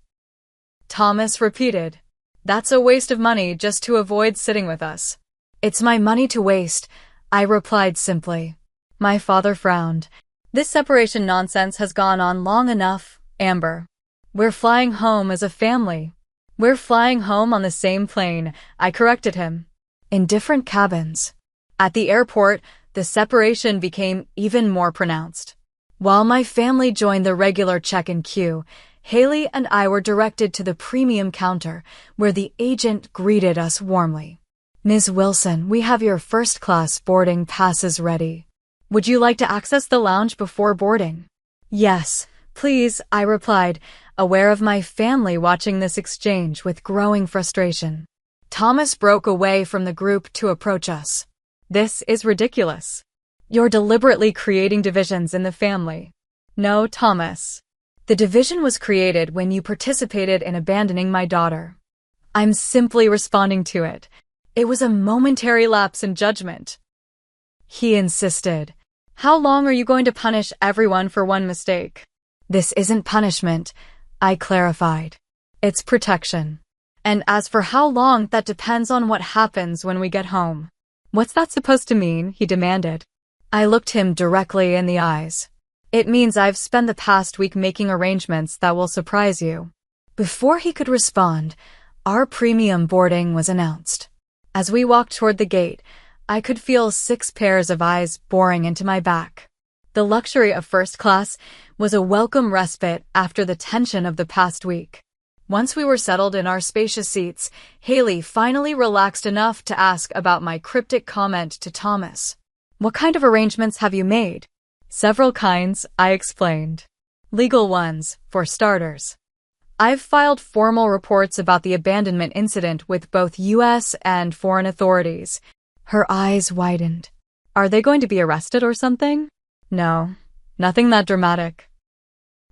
Thomas repeated. That's a waste of money just to avoid sitting with us. It's my money to waste, I replied simply. My father frowned. This separation nonsense has gone on long enough, Amber. We're flying home as a family. We're flying home on the same plane, I corrected him. In different cabins. At the airport, the separation became even more pronounced. While my family joined the regular check-in queue, Haley and I were directed to the premium counter, where the agent greeted us warmly. Ms. Wilson, we have your first-class boarding passes ready. Would you like to access the lounge before boarding? Yes, please, I replied, aware of my family watching this exchange with growing frustration. Thomas broke away from the group to approach us. This is ridiculous. You're deliberately creating divisions in the family. No, Thomas. The division was created when you participated in abandoning my daughter. I'm simply responding to it. It was a momentary lapse in judgment. He insisted. How long are you going to punish everyone for one mistake? This isn't punishment, I clarified. It's protection. And as for how long, that depends on what happens when we get home. What's that supposed to mean? He demanded. I looked him directly in the eyes. It means I've spent the past week making arrangements that will surprise you. Before he could respond, our premium boarding was announced. As we walked toward the gate, I could feel 6 pairs of eyes boring into my back. The luxury of first class was a welcome respite after the tension of the past week. Once we were settled in our spacious seats, Haley finally relaxed enough to ask about my cryptic comment to Thomas. What kind of arrangements have you made? Several kinds, I explained. Legal ones, for starters. I've filed formal reports about the abandonment incident with both U.S. and foreign authorities. Her eyes widened. Are they going to be arrested or something? No, nothing that dramatic.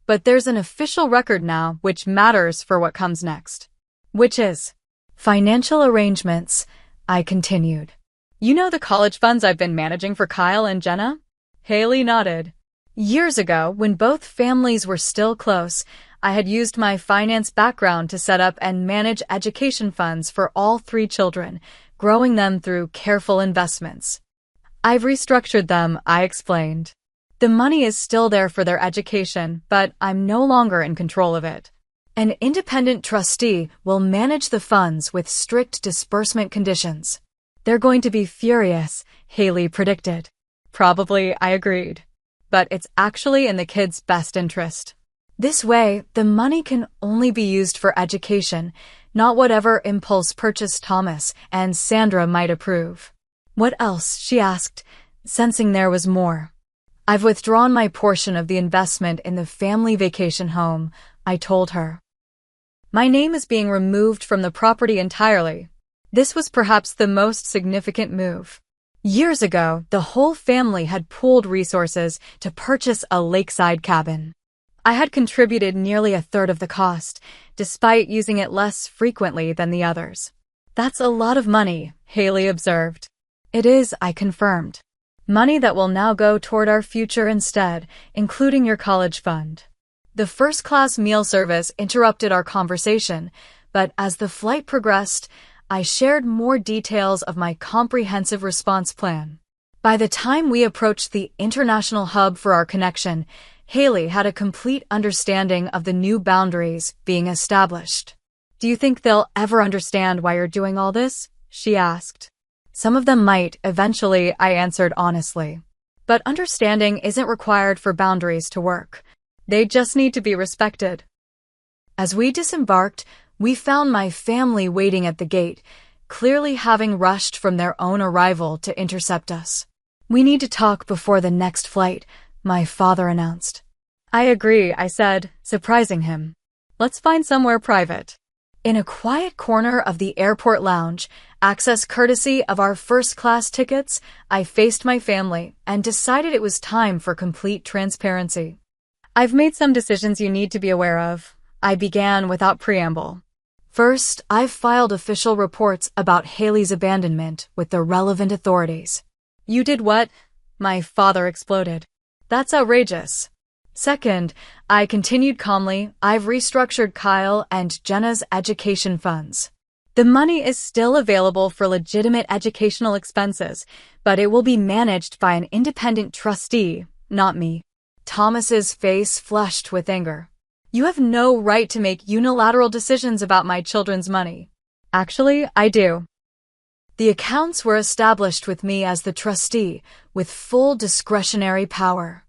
But there's an official record now which matters for what comes next. Which is financial arrangements, I continued. You know the college funds I've been managing for Kyle and Jenna? Haley nodded. Years ago, when both families were still close, I had used my finance background to set up and manage education funds for all 3 children, growing them through careful investments. I've restructured them, I explained. The money is still there for their education, but I'm no longer in control of it. An independent trustee will manage the funds with strict disbursement conditions. They're going to be furious, Haley predicted. Probably, I agreed. But it's actually in the kids' best interest. This way, the money can only be used for education, not whatever impulse purchase Thomas and Sandra might approve. What else? She asked, sensing there was more. I've withdrawn my portion of the investment in the family vacation home, I told her. My name is being removed from the property entirely. This was perhaps the most significant move. Years ago, the whole family had pooled resources to purchase a lakeside cabin. I had contributed nearly a third of the cost, despite using it less frequently than the others. That's a lot of money, Haley observed. It is, I confirmed. Money that will now go toward our future instead, including your college fund. The first-class meal service interrupted our conversation, but as the flight progressed, I shared more details of my comprehensive response plan. By the time we approached the international hub for our connection, Haley had a complete understanding of the new boundaries being established. Do you think they'll ever understand why you're doing all this? She asked. Some of them might, eventually, I answered honestly. But understanding isn't required for boundaries to work. They just need to be respected. As we disembarked, we found my family waiting at the gate, clearly having rushed from their own arrival to intercept us. We need to talk before the next flight, my father announced. I agree, I said, surprising him. Let's find somewhere private. In a quiet corner of the airport lounge, access courtesy of our first-class tickets, I faced my family and decided it was time for complete transparency. I've made some decisions you need to be aware of. I began without preamble. First, I've filed official reports about Haley's abandonment with the relevant authorities. You did what? My father exploded. That's outrageous. Second, I continued calmly, I've restructured Kyle and Jenna's education funds. The money is still available for legitimate educational expenses, but it will be managed by an independent trustee, not me. Thomas's face flushed with anger. You have no right to make unilateral decisions about my children's money. Actually, I do. The accounts were established with me as the trustee, with full discretionary power.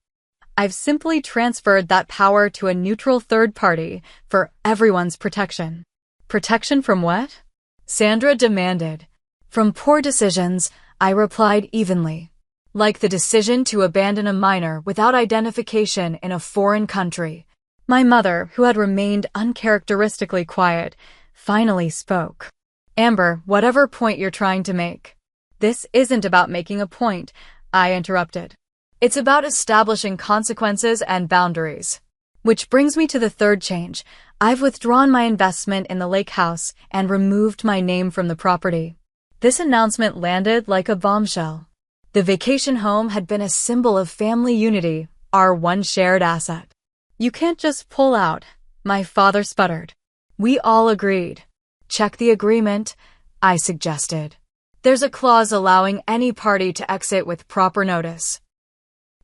I've simply transferred that power to a neutral third party for everyone's protection. Protection from what? Sandra demanded. From poor decisions, I replied evenly. Like the decision to abandon a minor without identification in a foreign country. My mother, who had remained uncharacteristically quiet, finally spoke. Amber, whatever point you're trying to make. This isn't about making a point, I interrupted. It's about establishing consequences and boundaries. Which brings me to the third change. I've withdrawn my investment in the lake house and removed my name from the property. This announcement landed like a bombshell. The vacation home had been a symbol of family unity, our one shared asset. You can't just pull out, my father sputtered. We all agreed. Check the agreement, I suggested. There's a clause allowing any party to exit with proper notice.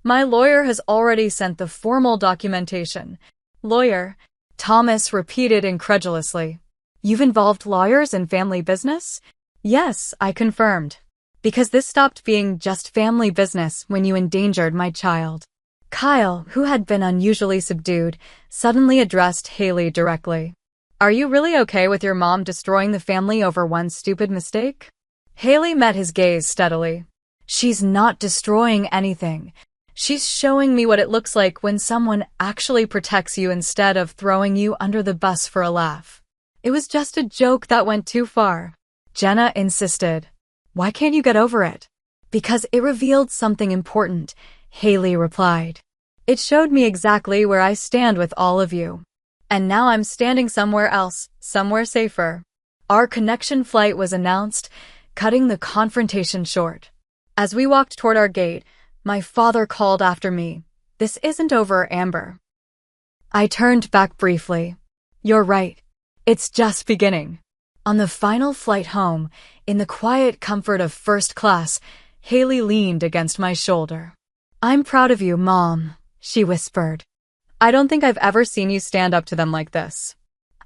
My lawyer has already sent the formal documentation. Lawyer, Thomas repeated incredulously. You've involved lawyers in family business? Yes, I confirmed. Because this stopped being just family business when you endangered my child. Kyle, who had been unusually subdued, suddenly addressed Haley directly. Are you really okay with your mom destroying the family over one stupid mistake? Haley met his gaze steadily. She's not destroying anything. She's showing me what it looks like when someone actually protects you instead of throwing you under the bus for a laugh. It was just a joke that went too far. Jenna insisted. Why can't you get over it? Because it revealed something important, Haley replied. It showed me exactly where I stand with all of you. And now I'm standing somewhere else, somewhere safer. Our connection flight was announced, cutting the confrontation short. As we walked toward our gate, my father called after me. This isn't over, Amber. I turned back briefly. You're right. It's just beginning. On the final flight home, in the quiet comfort of first class, Haley leaned against my shoulder. I'm proud of you, Mom, she whispered. I don't think I've ever seen you stand up to them like this.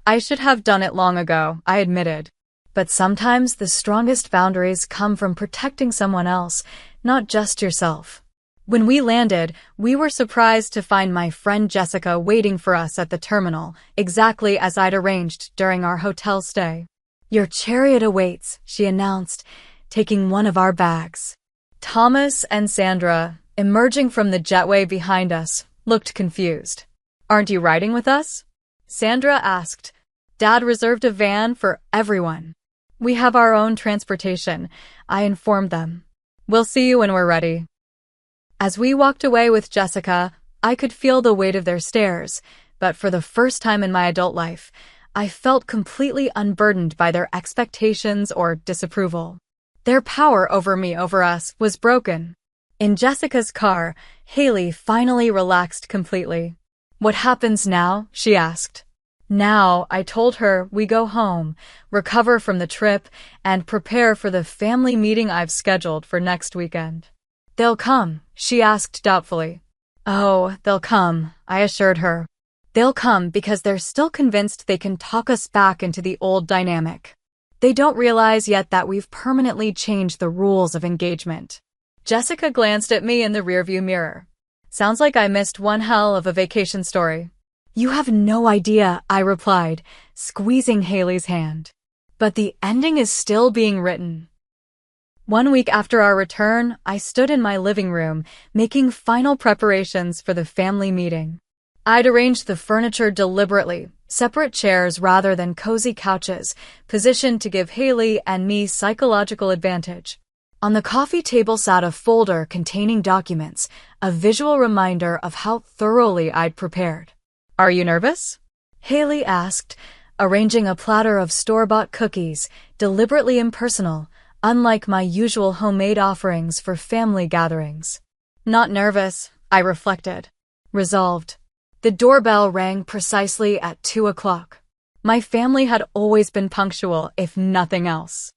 I should have done it long ago, I admitted. But sometimes the strongest boundaries come from protecting someone else, not just yourself. When we landed, we were surprised to find my friend Jessica waiting for us at the terminal, exactly as I'd arranged during our hotel stay. Your chariot awaits, she announced, taking one of our bags. Thomas and Sandra, emerging from the jetway behind us, looked confused. Aren't you riding with us? Sandra asked. Dad reserved a van for everyone. We have our own transportation, I informed them. We'll see you when we're ready. As we walked away with Jessica, I could feel the weight of their stares, but for the first time in my adult life, I felt completely unburdened by their expectations or disapproval. Their power over me, over us, was broken. In Jessica's car, Haley finally relaxed completely. "What happens now?" she asked. Now, I told her, we go home, recover from the trip, and prepare for the family meeting I've scheduled for next weekend. "They'll come?" she asked doubtfully. "Oh, they'll come," I assured her. "They'll come because they're still convinced they can talk us back into the old dynamic. They don't realize yet that we've permanently changed the rules of engagement." Jessica glanced at me in the rearview mirror. "Sounds like I missed one hell of a vacation story." "You have no idea," I replied, squeezing Haley's hand. "But the ending is still being written." 1 week after our return, I stood in my living room, making final preparations for the family meeting. I'd arranged the furniture deliberately, separate chairs rather than cozy couches, positioned to give Haley and me psychological advantage. On the coffee table sat a folder containing documents, a visual reminder of how thoroughly I'd prepared. "Are you nervous?" Haley asked, arranging a platter of store-bought cookies, deliberately impersonal, unlike my usual homemade offerings for family gatherings. "Not nervous," I reflected. Resolved. The doorbell rang precisely at 2 o'clock. My family had always been punctual, if nothing else.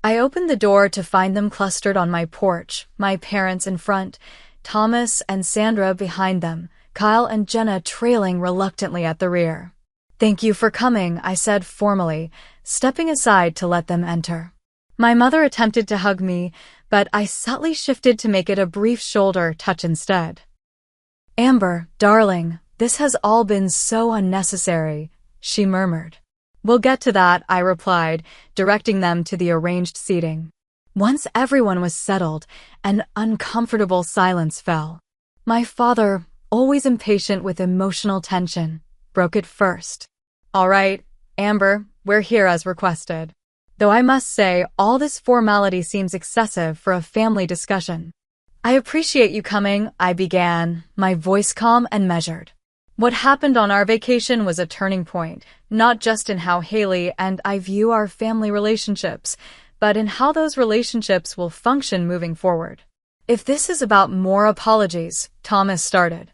I opened the door to find them clustered on my porch, my parents in front, Thomas and Sandra behind them, Kyle and Jenna trailing reluctantly at the rear. "Thank you for coming," I said formally, stepping aside to let them enter. My mother attempted to hug me, but I subtly shifted to make it a brief shoulder touch instead. "Amber, darling, this has all been so unnecessary," she murmured. "We'll get to that," I replied, directing them to the arranged seating. Once everyone was settled, an uncomfortable silence fell. My father, always impatient with emotional tension, broke it first. "All right, Amber, we're here as requested. Though I must say, all this formality seems excessive for a family discussion." "I appreciate you coming," I began, my voice calm and measured. What happened on our vacation was a turning point, not just in how Haley and I view our family relationships, but in how those relationships will function moving forward. "If this is about more apologies," Thomas started.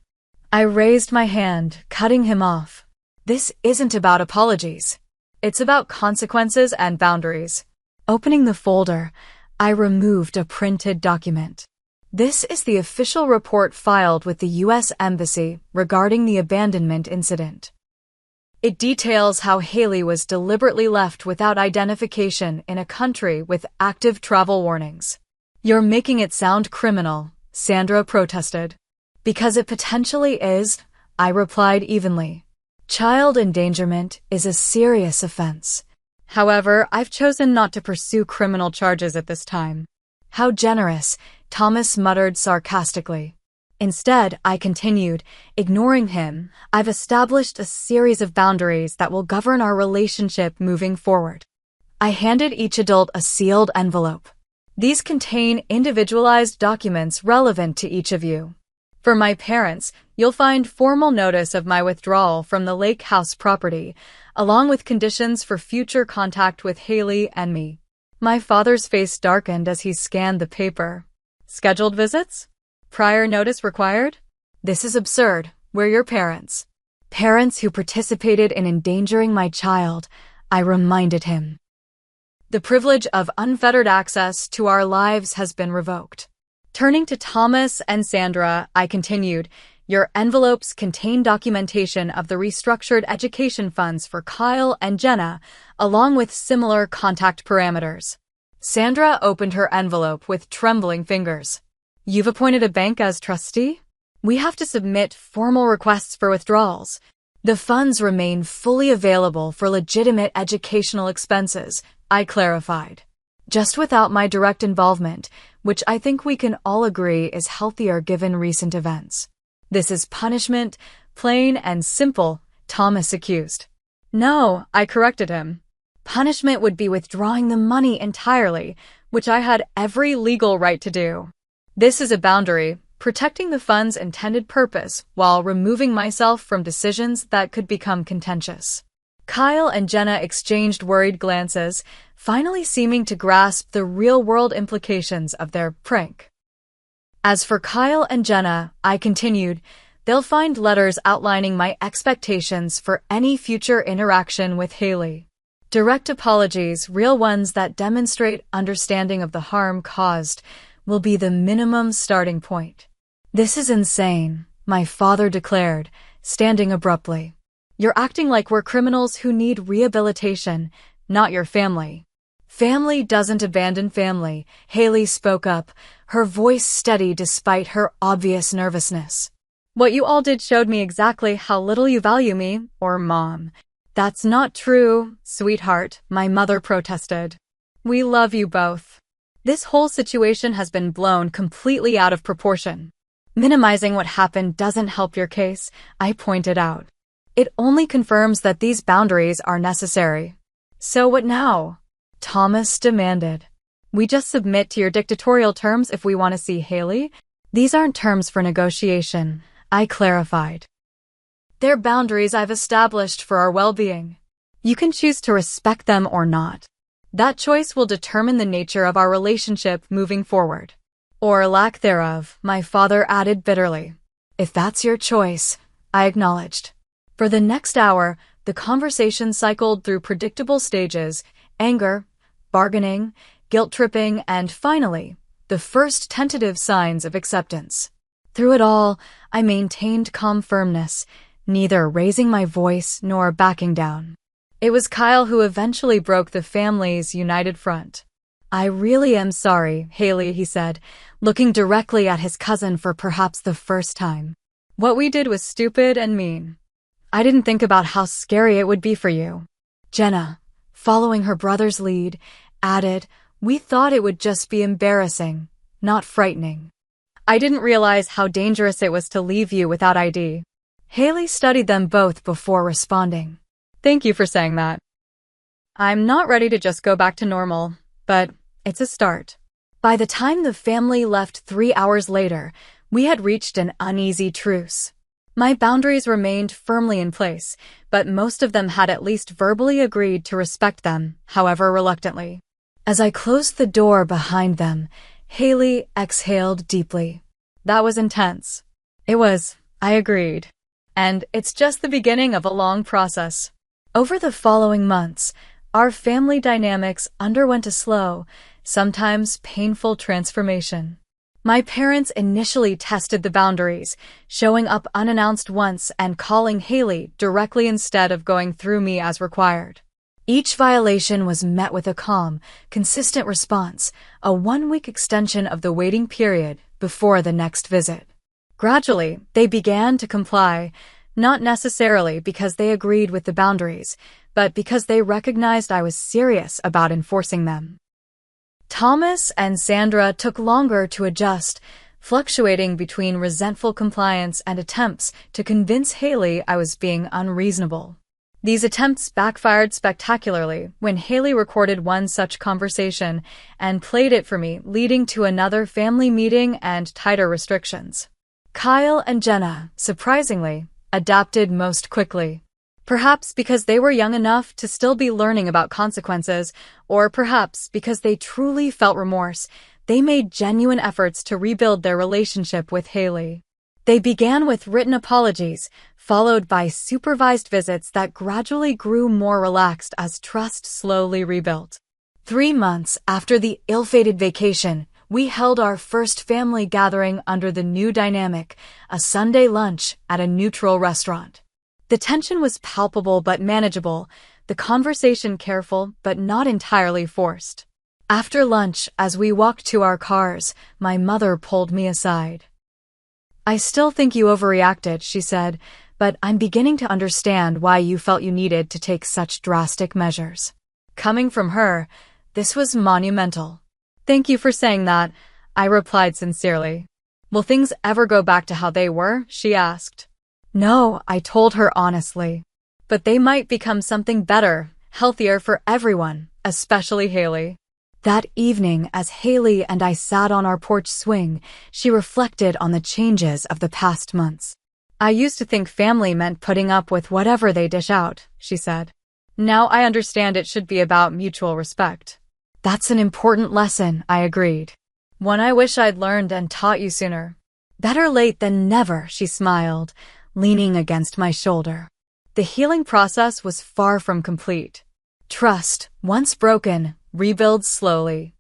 I raised my hand, cutting him off. "This isn't about apologies. It's about consequences and boundaries." Opening the folder, I removed a printed document. This is the official report filed with the U.S. Embassy regarding the abandonment incident. It details how Haley was deliberately left without identification in a country with active travel warnings. "You're making it sound criminal," Sandra protested. "Because it potentially is," I replied evenly. "Child endangerment is a serious offense. However, I've chosen not to pursue criminal charges at this time." "How generous," Thomas muttered sarcastically. Instead, I continued, ignoring him, "I've established a series of boundaries that will govern our relationship moving forward." I handed each adult a sealed envelope. "These contain individualized documents relevant to each of you. For my parents, you'll find formal notice of my withdrawal from the lake house property, along with conditions for future contact with Haley and me." My father's face darkened as he scanned the paper. "Scheduled visits? Prior notice required? This is absurd. We're your parents." "Parents who participated in endangering my child," I reminded him. "The privilege of unfettered access to our lives has been revoked." Turning to Thomas and Sandra, I continued, "Your envelopes contain documentation of the restructured education funds for Kyle and Jenna, along with similar contact parameters." Sandra opened her envelope with trembling fingers. "You've appointed a bank as trustee? We have to submit formal requests for withdrawals." "The funds remain fully available for legitimate educational expenses," I clarified. "Just without my direct involvement, which I think we can all agree is healthier given recent events." "This is punishment, plain and simple," Thomas accused. "No," I corrected him. "Punishment would be withdrawing the money entirely, which I had every legal right to do." "This is a boundary," protecting the fund's intended purpose while removing myself from decisions that could become contentious. Kyle and Jenna exchanged worried glances, finally seeming to grasp the real-world implications of their prank. As for Kyle and Jenna, I continued, they'll find letters outlining my expectations for any future interaction with Haley. Direct apologies, real ones that demonstrate understanding of the harm caused, will be the minimum starting point. This is insane, my father declared, standing abruptly. You're acting like we're criminals who need rehabilitation, not your family. Family doesn't abandon family, Haley spoke up, her voice steady despite her obvious nervousness. What you all did showed me exactly how little you value me, or Mom. That's not true, sweetheart, my mother protested. We love you both. This whole situation has been blown completely out of proportion. Minimizing what happened doesn't help your case, I pointed out. It only confirms that these boundaries are necessary. So what now? Thomas demanded. We just submit to your dictatorial terms if we want to see Haley? These aren't terms for negotiation, I clarified. They're boundaries I've established for our well-being. You can choose to respect them or not. That choice will determine the nature of our relationship moving forward. Or lack thereof, my father added bitterly. If that's your choice, I acknowledged. For the next hour, the conversation cycled through predictable stages: anger, bargaining, guilt-tripping, and finally, the first tentative signs of acceptance. Through it all, I maintained calm firmness, neither raising my voice nor backing down. It was Kyle who eventually broke the family's united front. I really am sorry, Haley, he said, looking directly at his cousin for perhaps the first time. What we did was stupid and mean. I didn't think about how scary it would be for you. Jenna, following her brother's lead, added, we thought it would just be embarrassing, not frightening. I didn't realize how dangerous it was to leave you without ID. Haley studied them both before responding. Thank you for saying that. I'm not ready to just go back to normal, but it's a start. By the time the family left 3 hours later, we had reached an uneasy truce. My boundaries remained firmly in place, but most of them had at least verbally agreed to respect them, however reluctantly. As I closed the door behind them, Haley exhaled deeply. That was intense. It was, I agreed. And it's just the beginning of a long process. Over the following months, our family dynamics underwent a slow, sometimes painful transformation. My parents initially tested the boundaries, showing up unannounced once and calling Haley directly instead of going through me as required. Each violation was met with a calm, consistent response, a 1-week extension of the waiting period before the next visit. Gradually, they began to comply, not necessarily because they agreed with the boundaries, but because they recognized I was serious about enforcing them. Thomas and Sandra took longer to adjust, fluctuating between resentful compliance and attempts to convince Haley I was being unreasonable. These attempts backfired spectacularly when Haley recorded one such conversation and played it for me, leading to another family meeting and tighter restrictions. Kyle and Jenna, surprisingly, adapted most quickly. Perhaps because they were young enough to still be learning about consequences, or perhaps because they truly felt remorse, they made genuine efforts to rebuild their relationship with Haley. They began with written apologies, followed by supervised visits that gradually grew more relaxed as trust slowly rebuilt. 3 months after the ill-fated vacation, we held our first family gathering under the new dynamic, a Sunday lunch at a neutral restaurant. The tension was palpable but manageable, the conversation careful but not entirely forced. After lunch, as we walked to our cars, my mother pulled me aside. I still think you overreacted, she said, but I'm beginning to understand why you felt you needed to take such drastic measures. Coming from her, this was monumental. Thank you for saying that, I replied sincerely. Will things ever go back to how they were? She asked. No, I told her honestly. But they might become something better, healthier for everyone, especially Haley. That evening, as Haley and I sat on our porch swing, she reflected on the changes of the past months. "I used to think family meant putting up with whatever they dish out," she said. "Now I understand it should be about mutual respect." "That's an important lesson," I agreed. "One I wish I'd learned and taught you sooner." "Better late than never," she smiled, leaning against my shoulder. The healing process was far from complete. Trust, once broken, rebuilds slowly.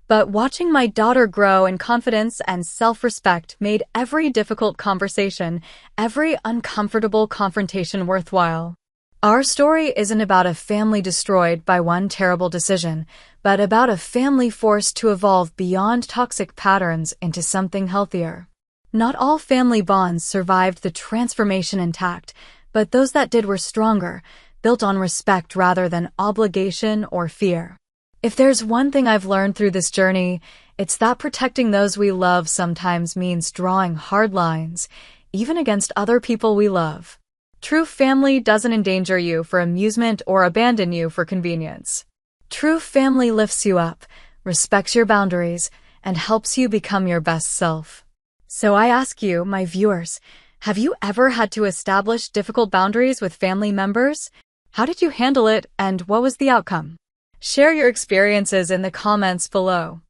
But watching my daughter grow in confidence and self-respect made every difficult conversation, every uncomfortable confrontation worthwhile. Our story isn't about a family destroyed by one terrible decision, but about a family forced to evolve beyond toxic patterns into something healthier. Not all family bonds survived the transformation intact, but those that did were stronger, built on respect rather than obligation or fear. If there's one thing I've learned through this journey, it's that protecting those we love sometimes means drawing hard lines, even against other people we love. True family doesn't endanger you for amusement or abandon you for convenience. True family lifts you up, respects your boundaries, and helps you become your best self. So I ask you, my viewers, have you ever had to establish difficult boundaries with family members? How did you handle it, and what was the outcome? Share your experiences in the comments below.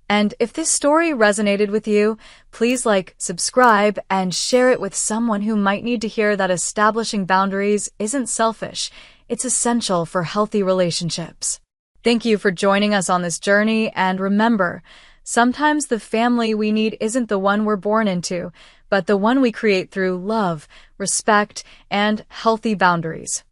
And if this story resonated with you, please like, subscribe, and share it with someone who might need to hear that establishing boundaries isn't selfish, it's essential for healthy relationships. Thank you for joining us on this journey, and remember, sometimes the family we need isn't the one we're born into, but the one we create through love, respect, and healthy boundaries.